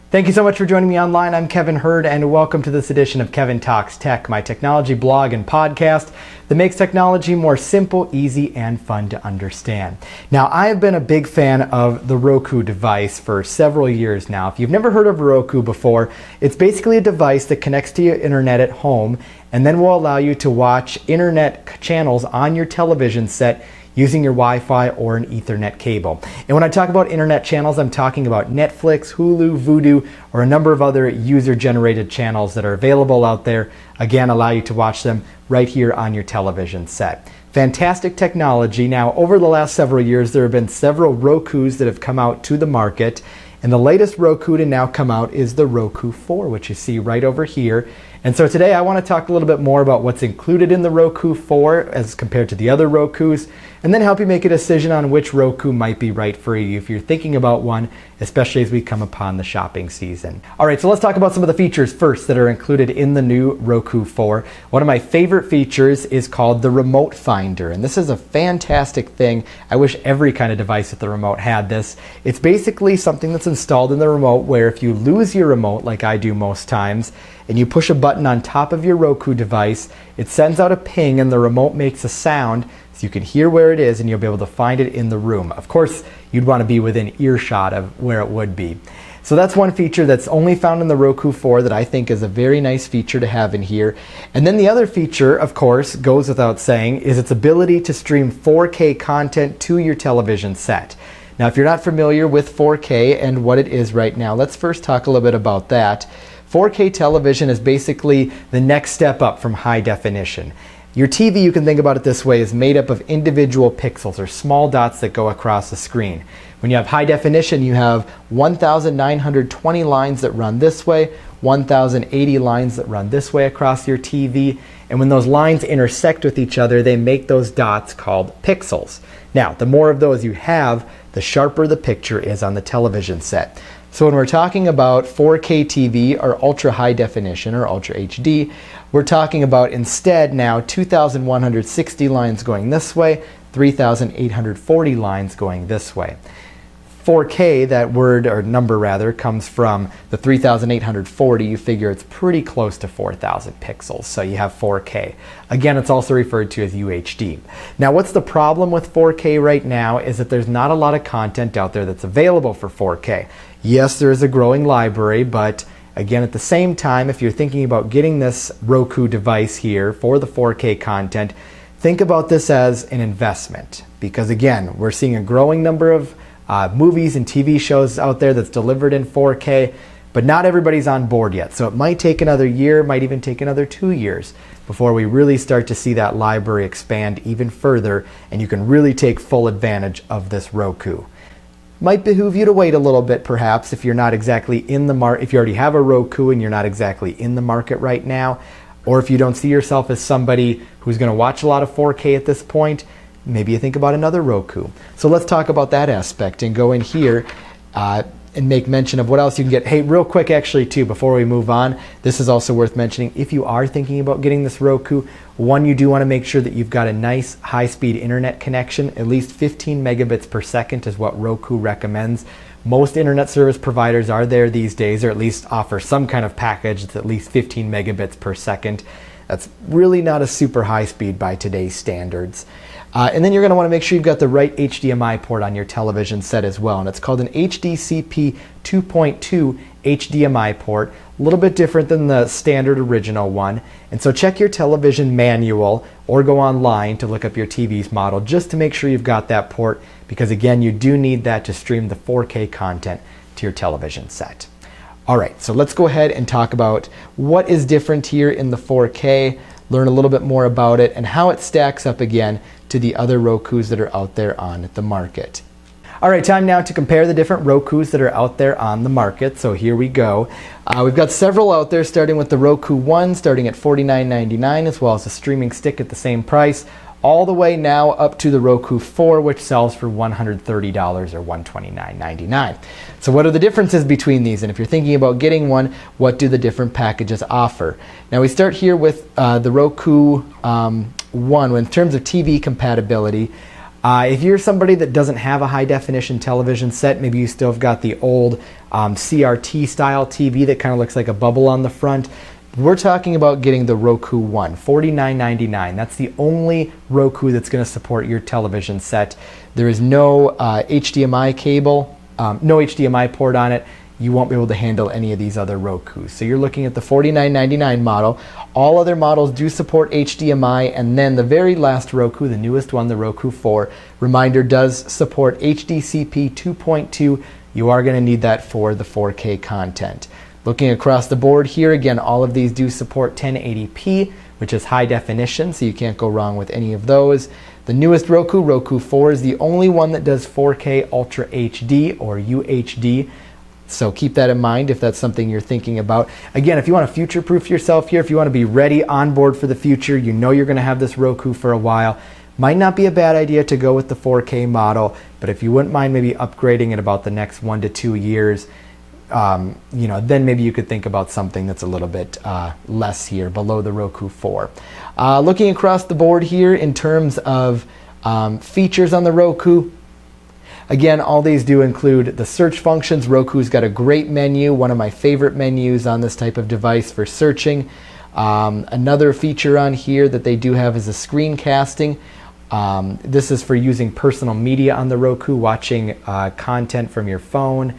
Thank you so much for joining me online. I'm Kevin Hurd, and welcome to this edition of Kevin Talks Tech, my technology blog and podcast that makes technology more simple, easy, and fun to understand. Now, I have been a big fan of the Roku device for several years now. If you've never heard of Roku before, it's basically a device that connects to your internet at home and then will allow you to watch internet channels on your television set using your Wi-Fi or an Ethernet cable. And when I talk about internet channels, I'm talking about Netflix, Hulu, Vudu, or a number of other user-generated channels that are available out there. Again, allow you to watch them right here on your television set. Fantastic technology. Now, over the last several years, there have been several Rokus that have come out to the market. And the latest Roku to now come out is the Roku 4, which you see right over here. And so today I want to talk a little bit more about what's included in the Roku 4 as compared to the other Rokus, and then help you make a decision on which Roku might be right for you if you're thinking about one, especially as we come upon the shopping season. All right, so let's talk about some of the features first that are included in the new Roku 4. One of my favorite features is called the Remote Finder, and this is a fantastic thing. I wish every kind of device with the remote had this. It's basically something that's installed in the remote where if you lose your remote, like I do most times, and you push a button on top of your Roku device, it sends out a ping and the remote makes a sound so you can hear where it is and you'll be able to find it in the room. Of course, you'd want to be within earshot of where it would be. So that's one feature that's only found in the Roku 4 that I think is a very nice feature to have in here. And then the other feature, of course, goes without saying, is its ability to stream 4K content to your television set. Now, if you're not familiar with 4K and what it is right now, let's first talk a little bit about that. 4K television is basically the next step up from high definition. Your TV, you can think about it this way, is made up of individual pixels or small dots that go across the screen. When you have high definition, you have 1,920 lines that run this way, 1,080 lines that run this way across your TV, and when those lines intersect with each other, they make those dots called pixels. Now, the more of those you have, the sharper the picture is on the television set. So when we're talking about 4K TV or ultra high definition or ultra HD, we're talking about instead now 2,160 lines going this way, 3,840 lines going this way. 4K, that word or number rather, comes from the 3,840. You figure it's pretty close to 4,000 pixels, so you have 4K. Again, it's also referred to as UHD. Now, what's the problem with 4K right now is that there's not a lot of content out there that's available for 4K. Yes, there is a growing library, but again, at the same time, if you're thinking about getting this Roku device here for the 4K content, think about this as an investment. Because again, we're seeing a growing number of movies and TV shows out there that's delivered in 4K, but not everybody's on board yet. So it might take another year, might even take another 2 years before we really start to see that library expand even further and you can really take full advantage of this Roku. Might behoove you to wait a little bit perhaps if you're not exactly in the market, if you already have a Roku and you're not exactly in the market right now, or if you don't see yourself as somebody who's going to watch a lot of 4K at this point, maybe you think about another Roku. So let's talk about that aspect and go in here and make mention of what else you can get. Hey, real quick actually too, before we move on, this is also worth mentioning. If you are thinking about getting this Roku, one, you do want to make sure that you've got a nice high-speed internet connection. At least 15 megabits per second is what Roku recommends. Most internet service providers are there these days, or at least offer some kind of package that's at least 15 megabits per second. That's really not a super high speed by today's standards. And then you're going to want to make sure you've got the right HDMI port on your television set as well. And it's called an HDCP 2.2 HDMI port, a little bit different than the standard original one. And so check your television manual or go online to look up your TV's model just to make sure you've got that port, because again, you do need that to stream the 4K content to your television set. All right, so let's go ahead and talk about what is different here in the 4K, learn a little bit more about it and how it stacks up again to the other Rokus that are out there on the market. All right, time now to compare the different Rokus that are out there on the market. So here we go. We've got several out there, starting with the Roku 1, starting at $49.99, as well as a streaming stick at the same price, all the way now up to the Roku 4, which sells for $130 or $129.99. So what are the differences between these? And if you're thinking about getting one, what do the different packages offer? Now we start here with the Roku 1. In terms of TV compatibility, If you're somebody that doesn't have a high definition television set, maybe you still have got the old CRT style TV that kind of looks like a bubble on the front, we're talking about getting the Roku One, $49.99. That's the only Roku that's going to support your television set. There is no HDMI cable, no HDMI port on it. You won't be able to handle any of these other Rokus. So you're looking at the $49.99 model. All other models do support HDMI, and then the very last Roku, the newest one, the Roku 4, reminder, does support HDCP 2.2. You are going to need that for the 4K content. Looking across the board here, again, all of these do support 1080p, which is high definition, so you can't go wrong with any of those. The newest Roku, Roku 4, is the only one that does 4K Ultra HD or UHD. So keep that in mind if that's something you're thinking about. Again, if you want to future-proof yourself here, if you want to be ready on board for the future, you know you're going to have this Roku for a while, might not be a bad idea to go with the 4K model, but if you wouldn't mind maybe upgrading in about the next 1 to 2 years, then maybe you could think about something that's a little bit less here, below the Roku 4. Looking across the board here in terms of features on the Roku, again, all these do include the search functions. Roku's got a great menu, one of my favorite menus on this type of device for searching. Another feature on here that they do have is a screencasting. This is for using personal media on the Roku, watching content from your phone,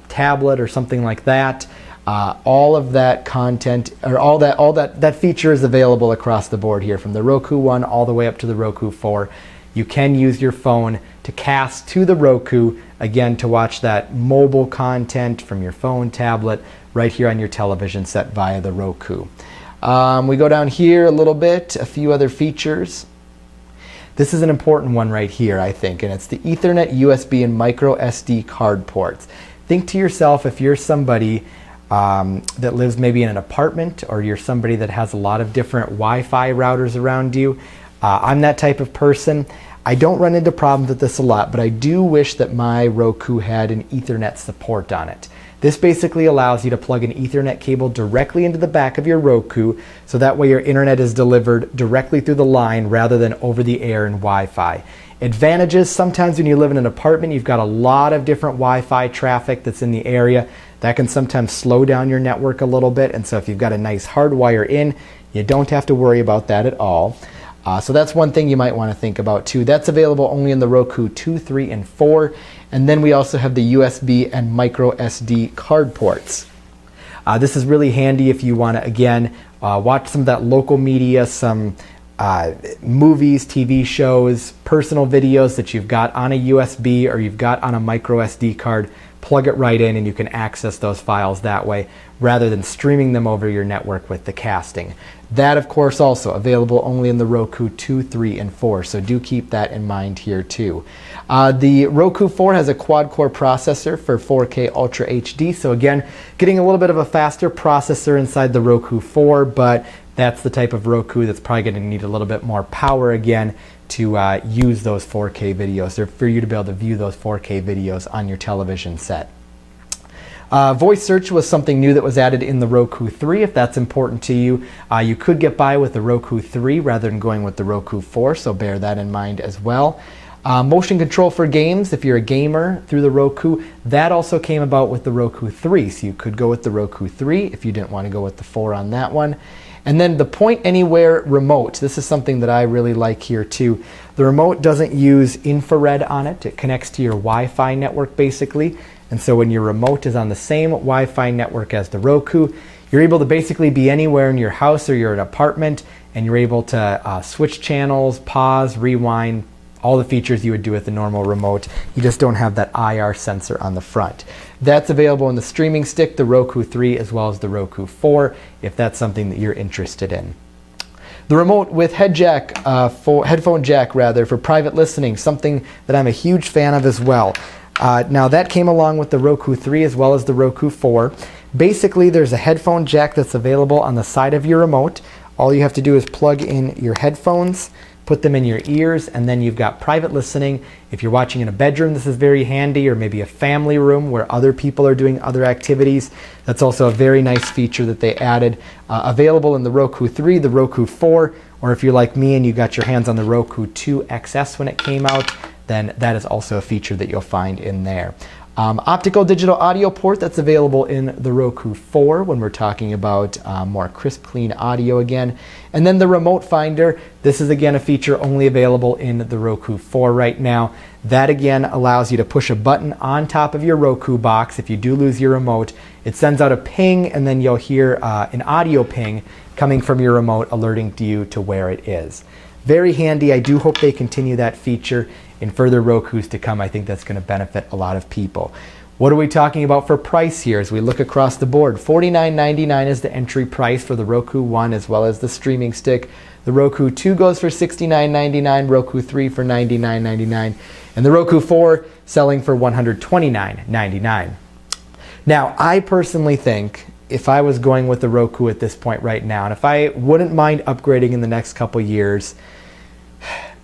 tablet, or something like that. All of that content, or all that feature is available across the board here, from the Roku One all the way up to the Roku 4. You can use your phone to cast to the Roku, again, to watch that mobile content from your phone, tablet, right here on your television set via the Roku. We go down here a little bit, a few other features. This is an important one right here, I think, and it's the Ethernet, USB, and micro SD card ports. Think to yourself, if you're somebody that lives maybe in an apartment, or you're somebody that has a lot of different Wi-Fi routers around you. I'm that type of person. I don't run into problems with this a lot, but I do wish that my Roku had an Ethernet support on it. This basically allows you to plug an Ethernet cable directly into the back of your Roku, so that way your internet is delivered directly through the line rather than over the air and Wi-Fi. Advantages: sometimes when you live in an apartment, you've got a lot of different Wi-Fi traffic that's in the area. That can sometimes slow down your network a little bit, and so if you've got a nice hard wire in, you don't have to worry about that at all. So that's one thing you might want to think about too. That's available only in the Roku 2, 3, and 4. And then we also have the USB and micro SD card ports. This is really handy if you want to, again, watch some of that local media, some movies, TV shows, personal videos that you've got on a USB or you've got on a micro SD card. Plug it right in and you can access those files that way rather than streaming them over your network with the casting. That, of course, also available only in the Roku 2, 3, and 4, so do keep that in mind here too. The Roku 4 has a quad-core processor for 4K Ultra HD, so again, getting a little bit of a faster processor inside the Roku 4, but that's the type of Roku that's probably going to need a little bit more power again to use those 4K videos, or for you to be able to view those 4K videos on your television set. Voice search was something new that was added in the Roku 3. If that's important to you, you could get by with the Roku 3 rather than going with the Roku 4, so bear that in mind as well. Motion control for games, if you're a gamer through the Roku, that also came about with the Roku 3, so you could go with the Roku 3 if you didn't want to go with the 4 on that one. And then the Point Anywhere remote, this is something that I really like here too. The remote doesn't use infrared on it. It connects to your Wi-Fi network basically. And so when your remote is on the same Wi-Fi network as the Roku, you're able to basically be anywhere in your house or your apartment, and you're able to switch channels, pause, rewind, all the features you would do with the normal remote. You just don't have that IR sensor on the front. That's available in the streaming stick, the Roku 3, as well as the Roku 4, if that's something that you're interested in. The remote with headphone jack for private listening, something that I'm a huge fan of as well. Now that came along with the Roku 3 as well as the Roku 4. Basically, there's a headphone jack that's available on the side of your remote. All you have to do is plug in your headphones put them in your ears, and then you've got private listening. If you're watching in a bedroom, this is very handy, or maybe a family room where other people are doing other activities. That's also a very nice feature that they added. Available in the Roku 3, the Roku 4, or if you're like me and you got your hands on the Roku 2 XS when it came out, then that is also a feature that you'll find in there. Optical digital audio port, that's available in the Roku 4 when we're talking about more crisp, clean audio again. And then the remote finder, this is again a feature only available in the Roku 4 right now. That again allows you to push a button on top of your Roku box. If you do lose your remote, it sends out a ping, and then you'll hear an audio ping coming from your remote alerting you to where it is. Very handy. I do hope they continue that feature in further Rokus to come. I think that's going to benefit a lot of people. What are we talking about for price here as we look across the board? $49.99 is the entry price for the Roku 1 as well as the streaming stick. The Roku 2 goes for $69.99, Roku 3 for $99.99, and the Roku 4 selling for $129.99. Now, I personally think if I was going with the Roku at this point right now, and if I wouldn't mind upgrading in the next couple years,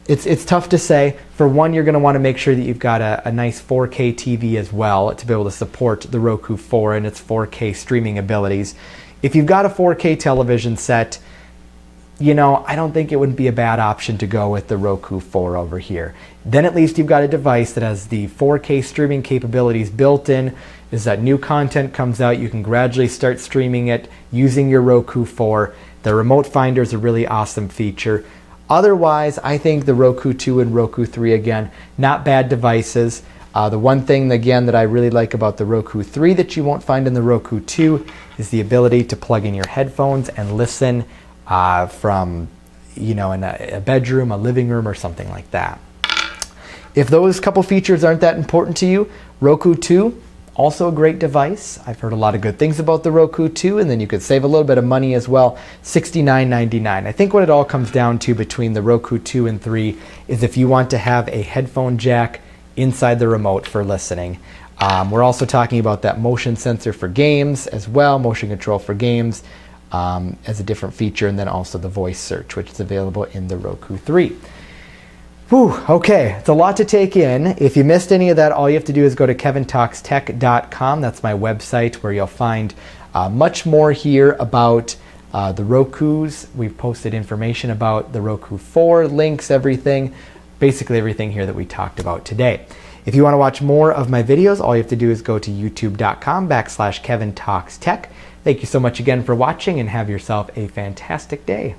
it's tough to say. For one, you're going to want to make sure that you've got a nice 4K TV as well to be able to support the Roku 4 and its 4K streaming abilities. If you've got a 4K television set, you know, I don't think it would be a bad option to go with the Roku 4 over here. Then at least you've got a device that has the 4K streaming capabilities built in. As that new content comes out, you can gradually start streaming it using your Roku 4. The remote finder is a really awesome feature. Otherwise, I think the Roku 2 and Roku 3, again, not bad devices. The one thing, again, that I really like about the Roku 3 that you won't find in the Roku 2 is the ability to plug in your headphones and listen from, you know, in a bedroom, a living room, or something like that. If those couple features aren't that important to you, Roku 2, also a great device. I've heard a lot of good things about the Roku 2, and then you could save a little bit of money as well, $69.99. I think what it all comes down to between the Roku 2 and 3 is if you want to have a headphone jack inside the remote for listening. We're also talking about that motion sensor for games as well, motion control for games as a different feature, and then also the voice search, which is available in the Roku 3. Whew, okay, it's a lot to take in. If you missed any of that, all you have to do is go to kevintalkstech.com. That's my website where you'll find much more here about the Rokus. We've posted information about the Roku 4, links, everything, basically everything here that we talked about today. If you want to watch more of my videos, all you have to do is go to youtube.com/KevinTalksTech. Thank you so much again for watching, and have yourself a fantastic day.